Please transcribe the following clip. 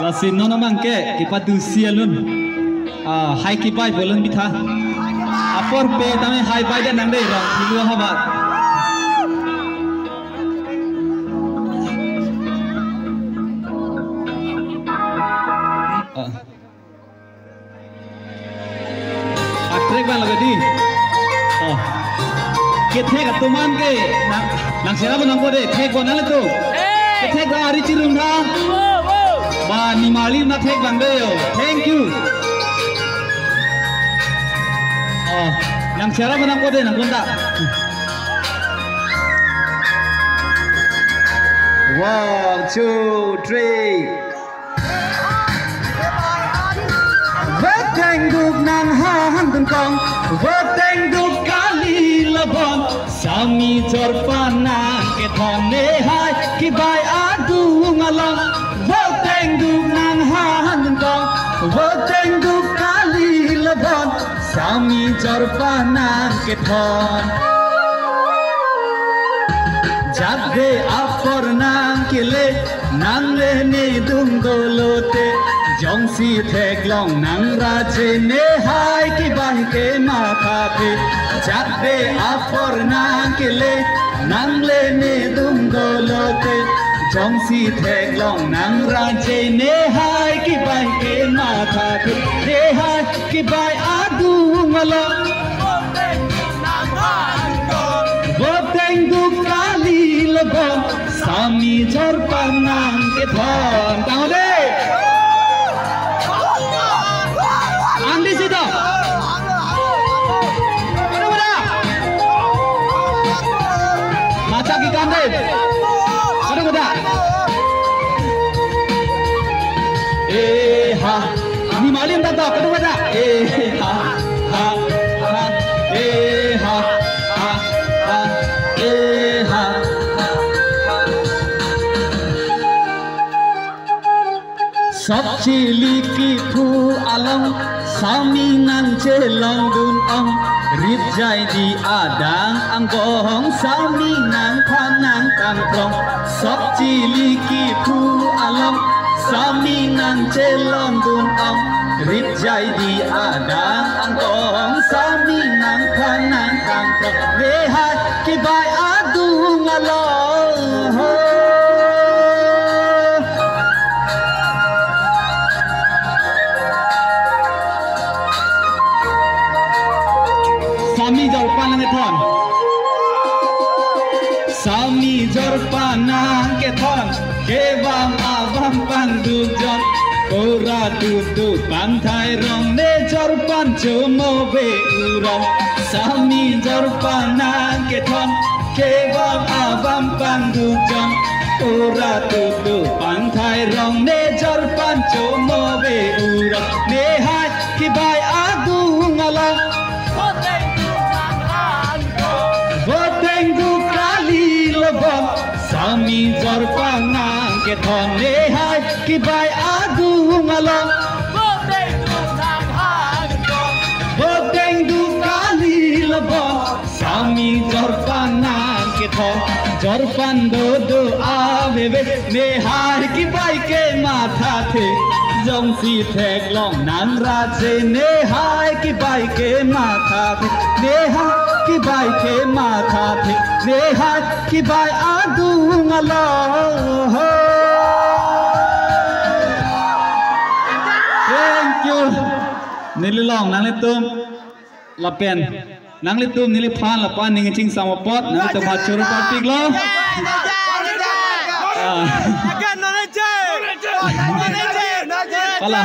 Lasin nono mangke kipa dusia lun. Hai kipai bolon bitha. Apor pe tame hai pai dan nang dei rong hilu habat. Atrek bang lagi di. Kita kat tuman ke nang siapa nang kode tek bonal tu. Kita kat hari cirum dah. Ba ni mali na tek bang deh. Thank you. Nang siapa nang kode nang kontak. 1, 2, 3. Vang đục nàng han từng con vang đục kali labon sami jorpana ke thane hai ki bai adu ngalang vang đục nàng han từng con vang đục kali labon sami jorpana ke thon jagde apor nang kile nang le ne dung dolote Jongsi thek long nang raje ne hai ki bai ke matha pe jagde apor nang kile nang le ne dum dolote Jongsi thek long nang raje ne hai ki bai ke matha pe ne hai ki bai adu ngalo Boteng du kali lebon sami jorpan nang ke thon tao de Andi situ. Mana mana? Macam ikan deh. Mana mana? Ha, ini malim tak tahu. Mana mana? Ha, ha, ha, ha, ha, ha, ha. Sab chili ki phu alam Sami nan celong dun ong Rip jai di adang anggong Sami nan khanang kang prong Sop chili ki phu alam Sami nan celong dun ong Rip jai di adang anggong Sami nan khanang kang prong Rehai ki bai adu ngalong Sami jorpan nang thon Sami jorpan nang ke thon ke bang abang panduk jon ora tutu panthai rong ne jorpan chomo be urong Sami jorpan nang ke thon ke bang abang panduk jon ora tutu panthai rong ne jorpan chomo be urong ne hai ki bai adu ngalang Sami jorpan nang ke thon ne hai ki bai adu ngalang Boteng du kali labon Sami jorpan nang ke thon jorpan do do ave be ne hai ki bai ke matha the jong si thek long nang raje ne hai ki bai ke matha the ne hai ki bai ke matha the ne hai ki bai adu ngalo Thank you nili long nang le tum la pen nang le tum nili phan la pan ning ching sama pot nang le bhat churu patik lo Pala